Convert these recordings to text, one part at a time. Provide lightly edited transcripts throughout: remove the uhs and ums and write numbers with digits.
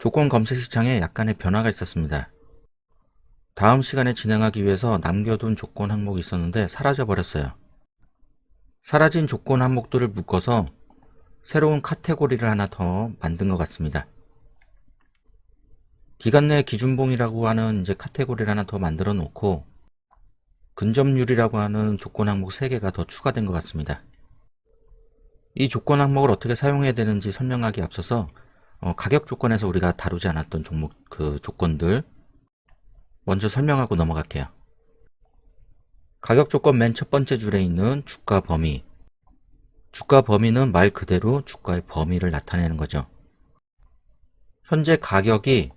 조건 검색 시장에 약간의 변화가 있었습니다. 다음 시간에 진행하기 위해서 남겨둔 조건 항목이 있었는데 사라져 버렸어요. 사라진 조건 항목들을 묶어서 새로운 카테고리를 하나 더 만든 것 같습니다. 기간 내 기준봉이라고 하는 이제 카테고리를 하나 더 만들어 놓고 근접률이라고 하는 조건 항목 3개가 더 추가된 것 같습니다. 이 조건 항목을 어떻게 사용해야 되는지 설명하기 앞서서 가격 조건에서 우리가 다루지 않았던 종목 조건들 먼저 설명하고 넘어갈게요. 가격 조건 맨 첫 번째 줄에 있는 주가 범위. 주가 범위는 말 그대로 주가의 범위를 나타내는 거죠. 현재 가격이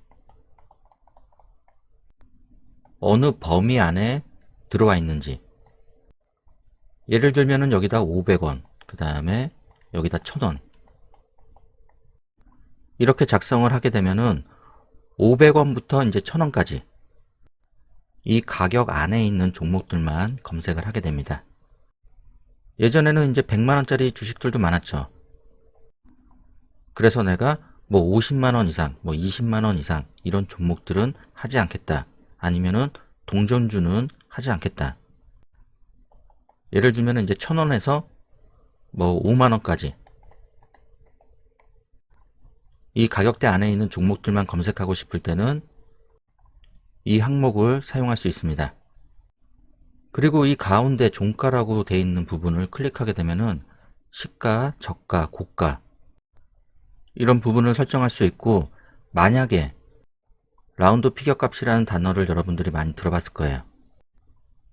어느 범위 안에 들어와 있는지. 예를 들면은 여기다 500원, 그 다음에 여기다 1000원. 이렇게 작성을 하게 되면은 500원부터 이제 1000원까지 이 가격 안에 있는 종목들만 검색을 하게 됩니다. 예전에는 이제 100만원짜리 주식들도 많았죠. 그래서 내가 뭐 50만원 이상, 뭐 20만원 이상 이런 종목들은 하지 않겠다. 아니면은 동전주는 하지 않겠다. 예를 들면 이제 1000원에서 뭐 5만원까지 이 가격대 안에 있는 종목들만 검색하고 싶을 때는 이 항목을 사용할 수 있습니다. 그리고 이 가운데 종가라고 되어 있는 부분을 클릭하게 되면은 시가, 저가, 고가 이런 부분을 설정할 수 있고, 만약에 라운드 피겨 값이라는 단어를 여러분들이 많이 들어봤을 거예요.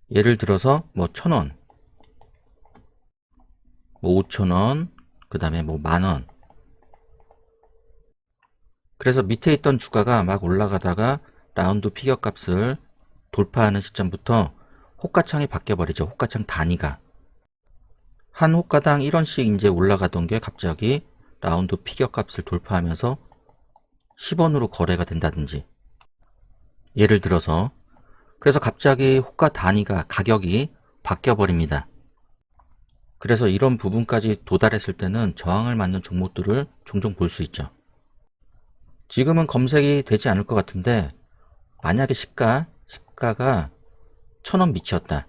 예를 들어서 뭐 1000원, 뭐 5000원, 그 다음에 뭐 만원. 그래서 밑에 있던 주가가 막 올라가다가 라운드 피겨 값을 돌파하는 시점부터 호가창이 바뀌어 버리죠. 호가창 단위가 한 호가당 1원씩 이제 올라가던 게 갑자기 라운드 피겨 값을 돌파하면서 10원으로 거래가 된다든지, 예를 들어서. 그래서 갑자기 호가 단위가 가격이 바뀌어 버립니다. 그래서 이런 부분까지 도달했을 때는 저항을 맞는 종목들을 종종 볼 수 있죠. 지금은 검색이 되지 않을 것 같은데, 만약에 시가가 1000원 미치었다.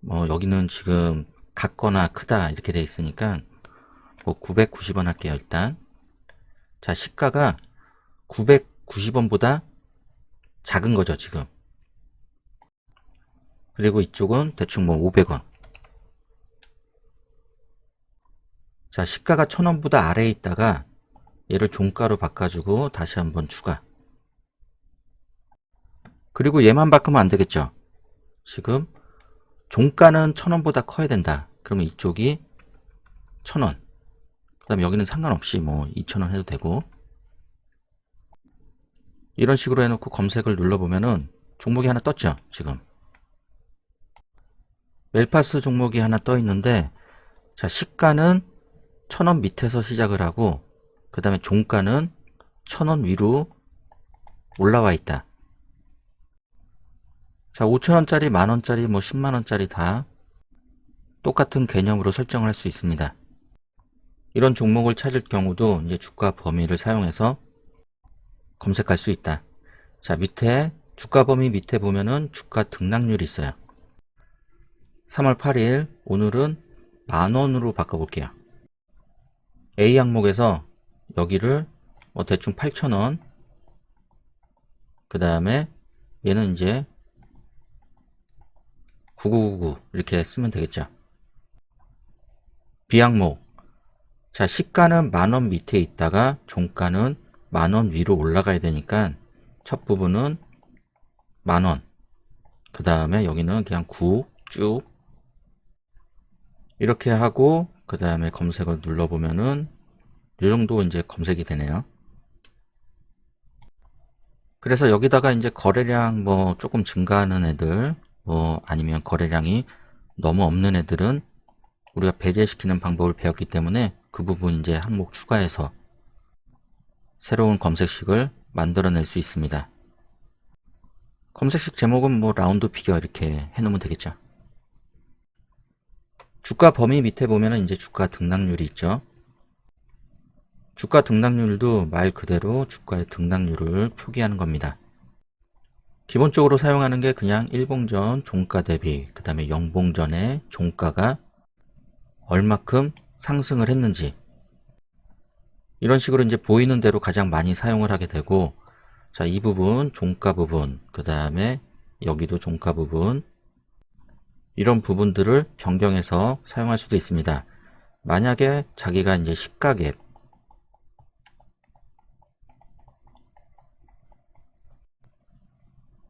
뭐 여기는 지금 같거나 크다 이렇게 돼 있으니까 뭐 990원 할게요. 일단 자, 시가가 990원보다 작은 거죠 지금. 그리고 이쪽은 대충 뭐 500원. 자, 시가가 1000원보다 아래에 있다가 얘를 종가로 바꿔주고 다시 한번 추가. 그리고 얘만 바꾸면 안 되겠죠. 지금 종가는 1000원보다 커야 된다. 그러면 이쪽이 1000원. 그 다음에 여기는 상관없이 뭐 2000원 해도 되고, 이런 식으로 해놓고 검색을 눌러보면은 종목이 하나 떴죠. 지금 멜파스 종목이 하나 떠 있는데, 자, 시가는 1000원 밑에서 시작을 하고 그 다음에 종가는 1000원 위로 올라와 있다. 자, 5000원짜리, 만원짜리, 뭐 10만원짜리 다 똑같은 개념으로 설정을 할 수 있습니다. 이런 종목을 찾을 경우도 이제 주가 범위를 사용해서 검색할 수 있다. 자, 밑에 주가 범위 밑에 보면은 주가 등락률이 있어요. 3월 8일 오늘은 만원으로 바꿔볼게요. A 항목에서 여기를 뭐 대충 8000원, 그 다음에 얘는 이제 9999 이렇게 쓰면 되겠죠. B 항목, 자, 시가는 만원 밑에 있다가 종가는 만원 위로 올라가야 되니까 첫 부분은 만원, 그 다음에 여기는 그냥 9 쭉 이렇게 하고 그 다음에 검색을 눌러보면은 이 정도 이제 검색이 되네요. 그래서 여기다가 이제 거래량 뭐 조금 증가하는 애들, 뭐 아니면 거래량이 너무 없는 애들은 우리가 배제시키는 방법을 배웠기 때문에 그 부분 이제 항목 추가해서 새로운 검색식을 만들어낼 수 있습니다. 검색식 제목은 뭐 라운드 피겨 이렇게 해놓으면 되겠죠. 주가 범위 밑에 보면은 이제 주가 등락률이 있죠. 주가 등락률도 말 그대로 주가의 등락률을 표기하는 겁니다. 기본적으로 사용하는 게 그냥 일봉전 종가 대비, 그 다음에 영봉전의 종가가 얼마큼 상승을 했는지, 이런 식으로 이제 보이는 대로 가장 많이 사용을 하게 되고, 자, 이 부분 종가 부분, 그 다음에 여기도 종가 부분, 이런 부분들을 변경해서 사용할 수도 있습니다. 만약에 자기가 이제 시가갭,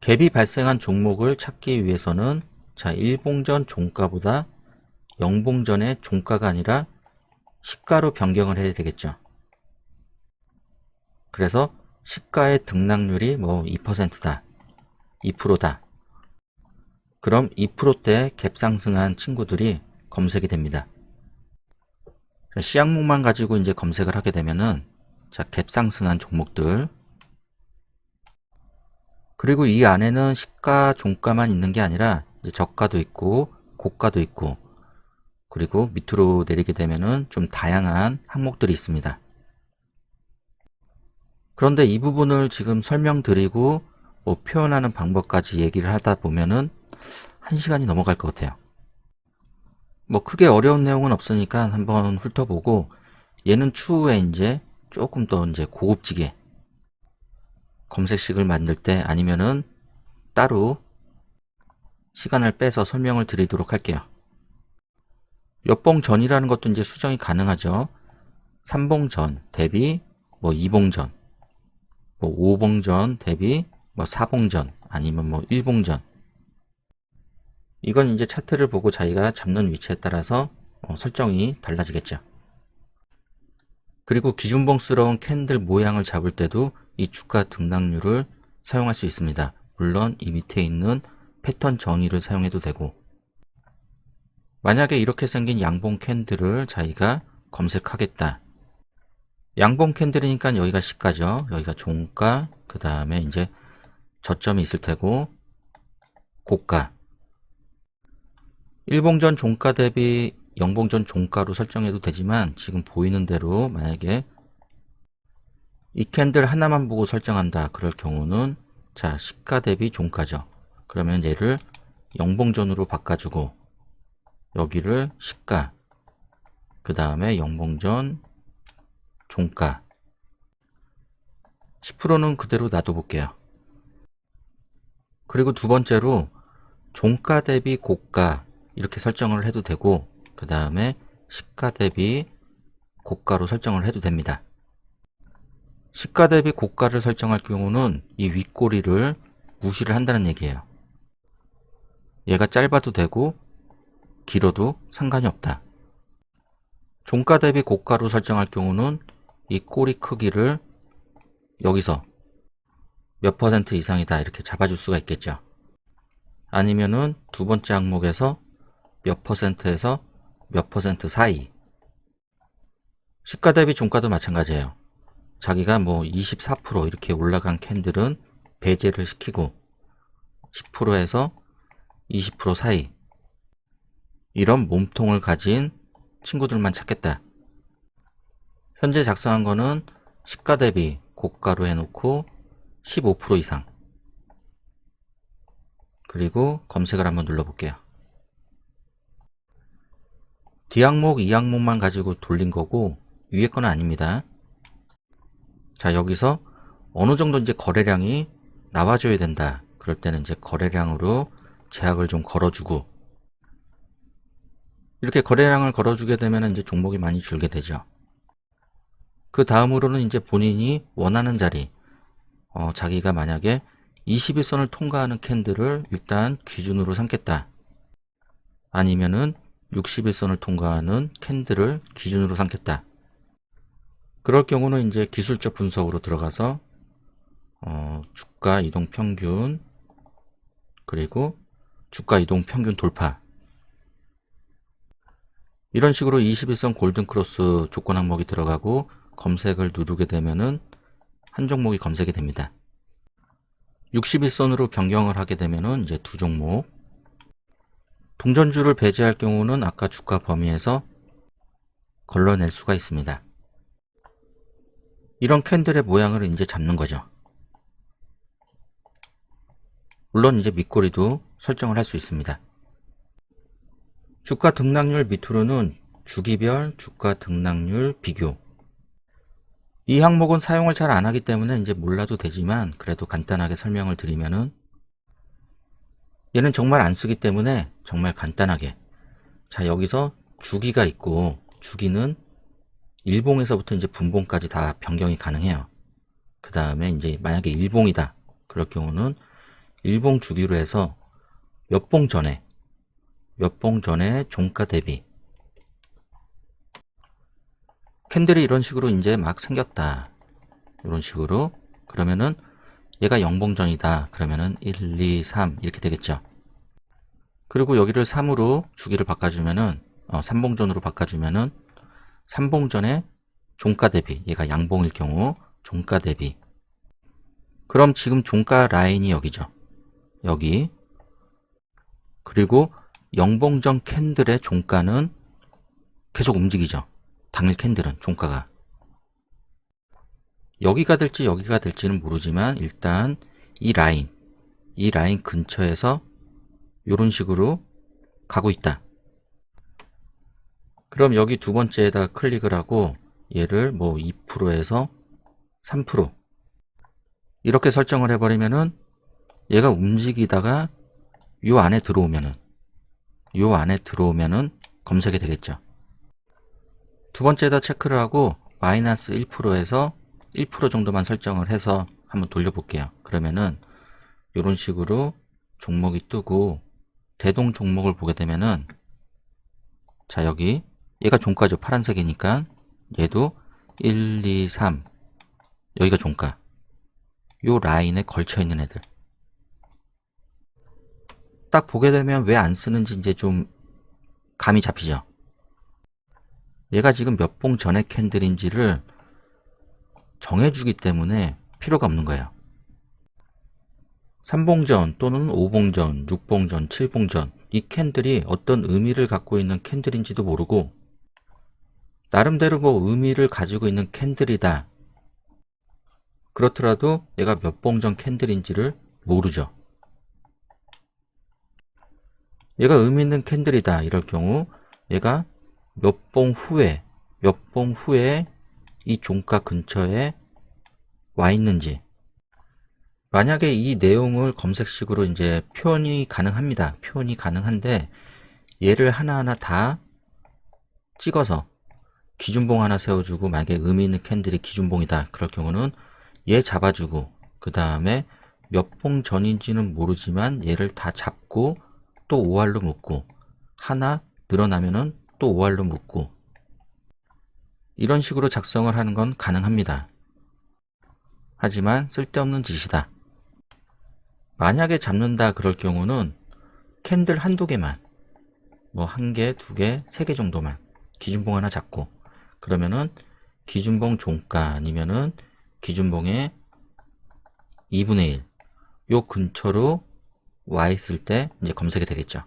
갭이 발생한 종목을 찾기 위해서는, 자, 일봉전 종가보다 영봉전의 종가가 아니라 시가로 변경을 해야 되겠죠. 그래서 시가의 등락률이 뭐 2%다, 2%다. 그럼 2%대 갭 상승한 친구들이 검색이 됩니다. 시항목만 가지고 이제 검색을 하게 되면은, 자, 갭 상승한 종목들, 그리고 이 안에는 시가, 종가만 있는 게 아니라 이제 저가도 있고 고가도 있고, 그리고 밑으로 내리게 되면은 좀 다양한 항목들이 있습니다. 그런데 이 부분을 지금 설명드리고 뭐 표현하는 방법까지 얘기를 하다 보면은 1시간이 넘어갈 것 같아요. 뭐 크게 어려운 내용은 없으니까 한번 훑어보고, 얘는 추후에 이제 조금 더 이제 고급지게 검색식을 만들 때 아니면은 따로 시간을 빼서 설명을 드리도록 할게요. 몇 봉 전이라는 것도 이제 수정이 가능하죠. 3봉 전 대비 뭐 2봉 전, 뭐 5봉 전 대비 뭐 4봉 전, 아니면 뭐 1봉 전. 이건 이제 차트를 보고 자기가 잡는 위치에 따라서 설정이 달라지겠죠. 그리고 기준봉스러운 캔들 모양을 잡을 때도 이 주가 등락률을 사용할 수 있습니다. 물론 이 밑에 있는 패턴 정의를 사용해도 되고, 만약에 이렇게 생긴 양봉 캔들을 자기가 검색하겠다. 양봉 캔들이니까 여기가 시가죠. 여기가 종가, 그 다음에 이제 저점이 있을 테고 고가. 일봉전 종가 대비 영봉전 종가로 설정해도 되지만, 지금 보이는 대로 만약에 이 캔들 하나만 보고 설정한다 그럴 경우는, 자, 시가 대비 종가죠. 그러면 얘를 영봉전으로 바꿔주고 여기를 시가, 그 다음에 영봉전 종가, 10%는 그대로 놔둬볼게요. 그리고 두 번째로 종가 대비 고가 이렇게 설정을 해도 되고, 그 다음에 시가 대비 고가로 설정을 해도 됩니다. 시가 대비 고가를 설정할 경우는 이 윗꼬리를 무시를 한다는 얘기예요. 얘가 짧아도 되고 길어도 상관이 없다. 종가 대비 고가로 설정할 경우는 이 꼬리 크기를 여기서 몇 퍼센트 이상이다 이렇게 잡아줄 수가 있겠죠. 아니면은 두 번째 항목에서 몇 퍼센트에서 몇 퍼센트 사이. 시가 대비 종가도 마찬가지예요. 자기가 뭐 24% 이렇게 올라간 캔들은 배제를 시키고 10%에서 20% 사이, 이런 몸통을 가진 친구들만 찾겠다. 현재 작성한 거는 시가 대비 고가로 해놓고 15% 이상. 그리고 검색을 한번 눌러볼게요. D항목, E항목만 가지고 돌린 거고 위에 거는 아닙니다. 자, 여기서 어느 정도 이제 거래량이 나와줘야 된다. 그럴 때는 이제 거래량으로 제약을 좀 걸어주고, 이렇게 거래량을 걸어주게 되면 이제 종목이 많이 줄게 되죠. 그 다음으로는 이제 본인이 원하는 자리, 자기가 만약에 21선을 통과하는 캔들을 일단 기준으로 삼겠다. 아니면은 61선을 통과하는 캔들을 기준으로 삼겠다. 그럴 경우는 이제 기술적 분석으로 들어가서 주가 이동 평균, 그리고 주가 이동 평균 돌파, 이런 식으로 21선 골든 크로스 조건 항목이 들어가고 검색을 누르게 되면은 한 종목이 검색이 됩니다. 61선으로 변경을 하게 되면은 이제 두 종목, 동전주를 배제할 경우는 아까 주가 범위에서 걸러낼 수가 있습니다. 이런 캔들의 모양을 이제 잡는 거죠. 물론 이제 밑꼬리도 설정을 할 수 있습니다. 주가 등락률 밑으로는 주기별 주가 등락률 비교. 이 항목은 사용을 잘 안 하기 때문에 이제 몰라도 되지만 그래도 간단하게 설명을 드리면은, 얘는 정말 안 쓰기 때문에 정말 간단하게, 자 여기서 주기가 있고, 주기는 일봉에서부터 이제 분봉까지 다 변경이 가능해요. 그 다음에 이제 만약에 일봉이다 그럴 경우는 일봉 주기로 해서 몇 봉 전에 종가 대비, 캔들이 이런 식으로 이제 막 생겼다, 이런 식으로. 그러면은 얘가 0봉 전이다 그러면은 1, 2, 3 이렇게 되겠죠. 그리고 여기를 3으로 주기를 바꿔주면은 3봉 전으로 바꿔주면은 3봉 전에 종가 대비, 얘가 양봉일 경우 종가 대비. 그럼 지금 종가 라인이 여기죠. 여기. 그리고 0봉 전 캔들의 종가는 계속 움직이죠. 당일 캔들은 종가가 여기가 될지 여기가 될지는 모르지만 일단 이 라인 근처에서 이런 식으로 가고 있다. 그럼 여기 두 번째에다 클릭을 하고 얘를 뭐 2%에서 3% 이렇게 설정을 해버리면은 얘가 움직이다가 요 안에 들어오면은 검색이 되겠죠. 두 번째에다 체크를 하고 마이너스 1%에서 1% 정도만 설정을 해서 한번 돌려볼게요. 그러면은 이런 식으로 종목이 뜨고, 대동 종목을 보게 되면은, 자 여기 얘가 종가죠. 파란색이니까 얘도 1, 2, 3 여기가 종가, 요 라인에 걸쳐 있는 애들 딱 보게 되면 왜 안 쓰는지 이제 좀 감이 잡히죠. 얘가 지금 몇 봉 전의 캔들인지를 정해주기 때문에 필요가 없는 거예요. 3봉 전 또는 5봉 전, 6봉 전, 7봉 전, 이 캔들이 어떤 의미를 갖고 있는 캔들인지도 모르고, 나름대로 뭐 의미를 가지고 있는 캔들이다 그렇더라도 얘가 몇 봉 전 캔들인지를 모르죠. 얘가 의미 있는 캔들이다 이럴 경우 얘가 몇 봉 후에 이 종가 근처에 와 있는지, 만약에 이 내용을 검색식으로 이제 표현이 가능합니다. 표현이 가능한데 얘를 하나하나 다 찍어서 기준봉 하나 세워주고, 만약에 의미 있는 캔들이 기준봉이다 그럴 경우는 얘 잡아주고, 그 다음에 몇 봉 전인지는 모르지만 얘를 다 잡고 또 OR로 묶고, 하나 늘어나면은 또 OR로 묶고, 이런 식으로 작성을 하는 건 가능합니다. 하지만 쓸데없는 짓이다. 만약에 잡는다 그럴 경우는 캔들 한두 개만, 뭐 한 개, 두 개, 세 개 정도만 기준봉 하나 잡고, 그러면은 기준봉 종가 아니면은 기준봉의 2분의 1, 요 근처로 와 있을 때 이제 검색이 되겠죠.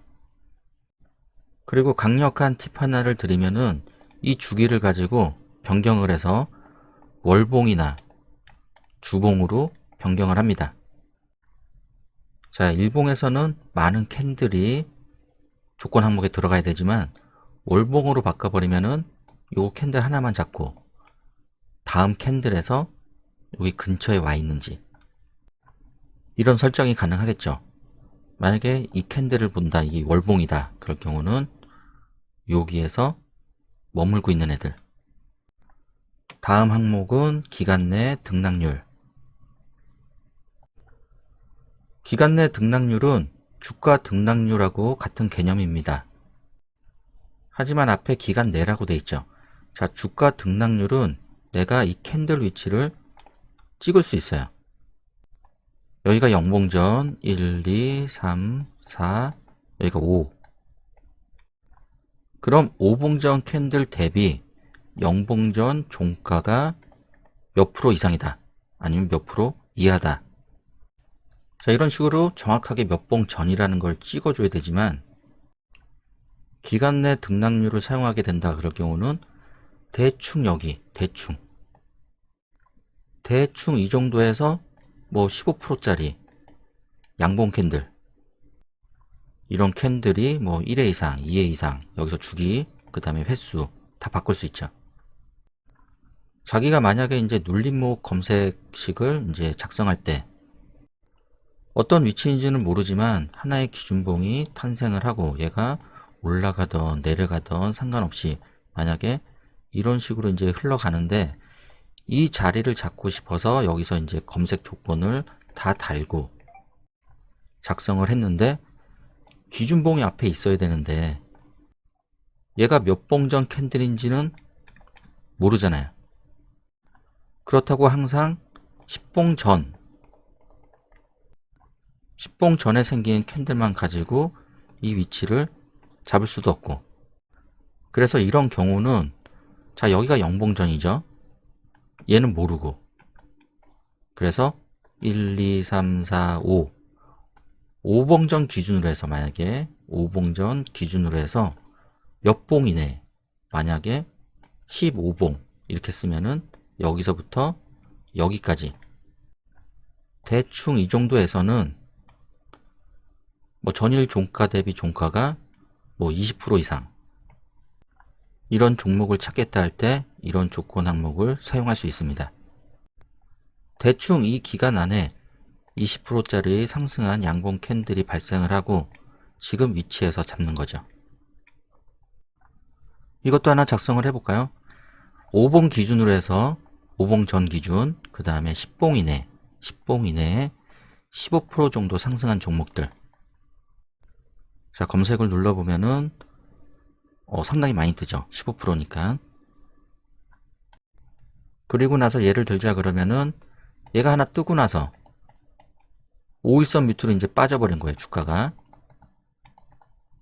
그리고 강력한 팁 하나를 드리면은 이 주기를 가지고 변경을 해서 월봉이나 주봉으로 변경을 합니다. 자, 일봉에서는 많은 캔들이 조건 항목에 들어가야 되지만 월봉으로 바꿔버리면은 요 캔들 하나만 잡고 다음 캔들에서 여기 근처에 와 있는지, 이런 설정이 가능하겠죠. 만약에 이 캔들을 본다, 이게 월봉이다 그럴 경우는 여기에서 머물고 있는 애들. 다음 항목은 기간 내 등락률. 기간 내 등락률은 주가 등락률하고 같은 개념입니다. 하지만 앞에 기간 내라고 돼 있죠. 자, 주가 등락률은 내가 이 캔들 위치를 찍을 수 있어요. 여기가 0봉 전 1, 2, 3, 4, 여기가 5. 그럼 5봉 전 캔들 대비 0봉 전 종가가 몇 프로 이상이다, 아니면 몇 프로 이하다. 자, 이런 식으로 정확하게 몇 봉 전이라는 걸 찍어줘야 되지만, 기간 내 등락률을 사용하게 된다 그럴 경우는 대충 여기, 대충 대충 이 정도에서 뭐 15%짜리 양봉 캔들, 이런 캔들이 뭐 1회 이상, 2회 이상, 여기서 주기, 그 다음에 횟수 다 바꿀 수 있죠. 자기가 만약에 이제 눌림목 검색식을 이제 작성할 때 어떤 위치인지는 모르지만 하나의 기준봉이 탄생을 하고 얘가 올라가던 내려가던 상관없이 만약에 이런 식으로 이제 흘러가는데 이 자리를 잡고 싶어서 여기서 이제 검색 조건을 다 달고 작성을 했는데 기준봉이 앞에 있어야 되는데 얘가 몇 봉 전 캔들인지는 모르잖아요. 그렇다고 항상 10봉 전에 생긴 캔들만 가지고 이 위치를 잡을 수도 없고, 그래서 이런 경우는 자 여기가 0봉 전이죠. 얘는 모르고, 그래서 1, 2, 3, 4, 5 5봉 전 기준으로 해서 만약에 5봉 전 기준으로 해서 몇 봉이네, 만약에 15봉 이렇게 쓰면은 여기서부터 여기까지 대충 이 정도에서는 뭐 전일 종가 대비 종가가 뭐 20% 이상, 이런 종목을 찾겠다 할 때 이런 조건 항목을 사용할 수 있습니다. 대충 이 기간 안에 20%짜리 상승한 양봉 캔들이 발생을 하고 지금 위치에서 잡는 거죠. 이것도 하나 작성을 해볼까요? 5봉 기준으로 해서 5봉 전 기준, 그 다음에 10봉 이내에 15% 정도 상승한 종목들. 자, 검색을 눌러보면은 상당히 많이 뜨죠. 15%니까. 그리고 나서 예를 들자 그러면은 얘가 하나 뜨고 나서 5일선 밑으로 이제 빠져버린 거예요, 주가가.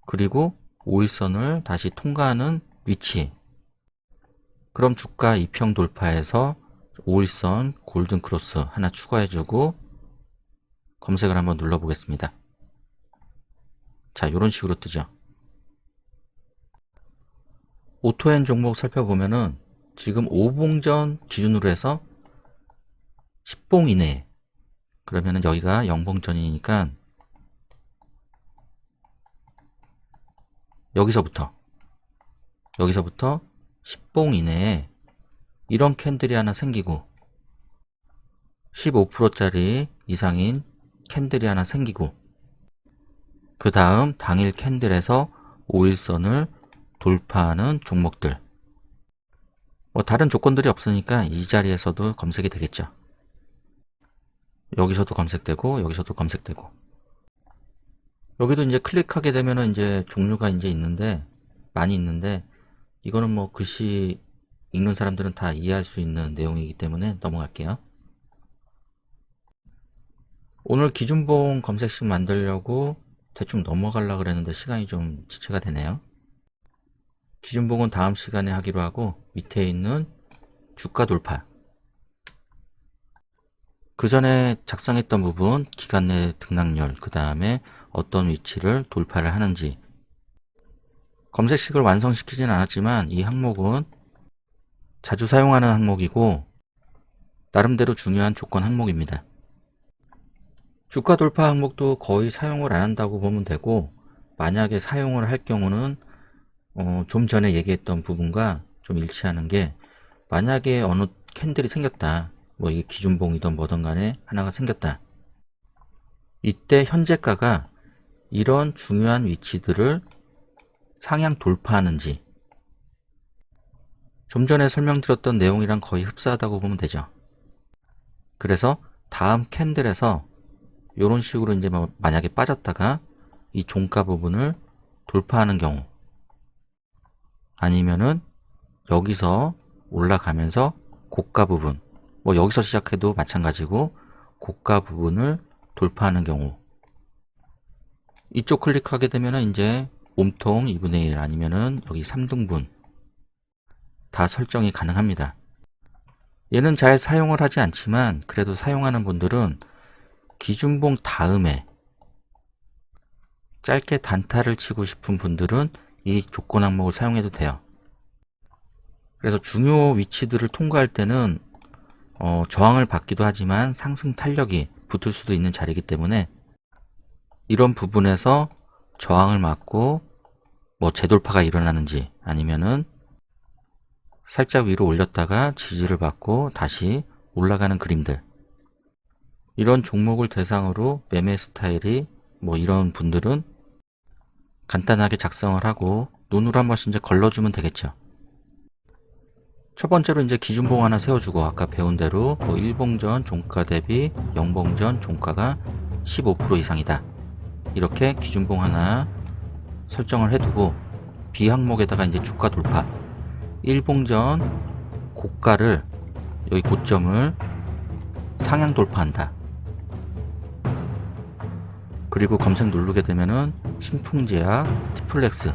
그리고 5일선을 다시 통과하는 위치. 그럼 주가 2평 돌파해서 5일선 골든 크로스 하나 추가해주고 검색을 한번 눌러보겠습니다. 자, 이런 식으로 뜨죠. 오토엔 종목 살펴보면은 지금 5봉 전 기준으로 해서 10봉 이내, 그러면은 여기가 0봉 전이니까 여기서부터 10봉 이내에 이런 캔들이 하나 생기고 15%짜리 이상인 캔들이 하나 생기고 그 다음 당일 캔들에서 5일선을 돌파하는 종목들, 뭐 다른 조건들이 없으니까 이 자리에서도 검색이 되겠죠. 여기서도 검색되고 여기서도 검색되고, 여기도 이제 클릭하게 되면은 이제 종류가 이제 있는데 많이 있는데 이거는 뭐 글씨 읽는 사람들은 다 이해할 수 있는 내용이기 때문에 넘어갈게요. 오늘 기준봉 검색식 만들려고 대충 넘어가려고 그랬는데 시간이 좀 지체가 되네요. 기준봉은 다음 시간에 하기로 하고 밑에 있는 주가 돌파, 그 전에 작성했던 부분 기간 내 등락률, 그 다음에 어떤 위치를 돌파를 하는지, 검색식을 완성시키진 않았지만 이 항목은 자주 사용하는 항목이고 나름대로 중요한 조건 항목입니다. 주가 돌파 항목도 거의 사용을 안 한다고 보면 되고, 만약에 사용을 할 경우는 좀 전에 얘기했던 부분과 좀 일치하는 게, 만약에 어느 캔들이 생겼다, 뭐 이게 기준봉이든 뭐든 간에 하나가 생겼다, 이때 현재가가 이런 중요한 위치들을 상향 돌파하는지, 좀 전에 설명드렸던 내용이랑 거의 흡사하다고 보면 되죠. 그래서 다음 캔들에서 이런 식으로 이제 뭐 만약에 빠졌다가 이 종가 부분을 돌파하는 경우, 아니면은 여기서 올라가면서 고가 부분, 뭐 여기서 시작해도 마찬가지고 고가 부분을 돌파하는 경우, 이쪽 클릭하게 되면은 이제 몸통 2분의 1 아니면은 여기 3등분 다 설정이 가능합니다. 얘는 잘 사용을 하지 않지만 그래도 사용하는 분들은 기준봉 다음에 짧게 단타를 치고 싶은 분들은 이 조건 항목을 사용해도 돼요. 그래서 중요 위치들을 통과할 때는 저항을 받기도 하지만 상승 탄력이 붙을 수도 있는 자리이기 때문에 이런 부분에서 저항을 맞고 뭐 재돌파가 일어나는지 아니면은 살짝 위로 올렸다가 지지를 받고 다시 올라가는 그림들, 이런 종목을 대상으로 매매 스타일이 뭐 이런 분들은 간단하게 작성을 하고 눈으로 한 번씩 이제 걸러주면 되겠죠. 첫 번째로 이제 기준봉 하나 세워주고 아까 배운 대로 뭐 일봉전 종가 대비 영봉전 종가가 15% 이상이다. 이렇게 기준봉 하나 설정을 해두고 B항목에다가 이제 주가 돌파, 일봉전 고가를 여기 고점을 상향 돌파한다. 그리고 검색 누르게 되면은 신풍제약, 티플렉스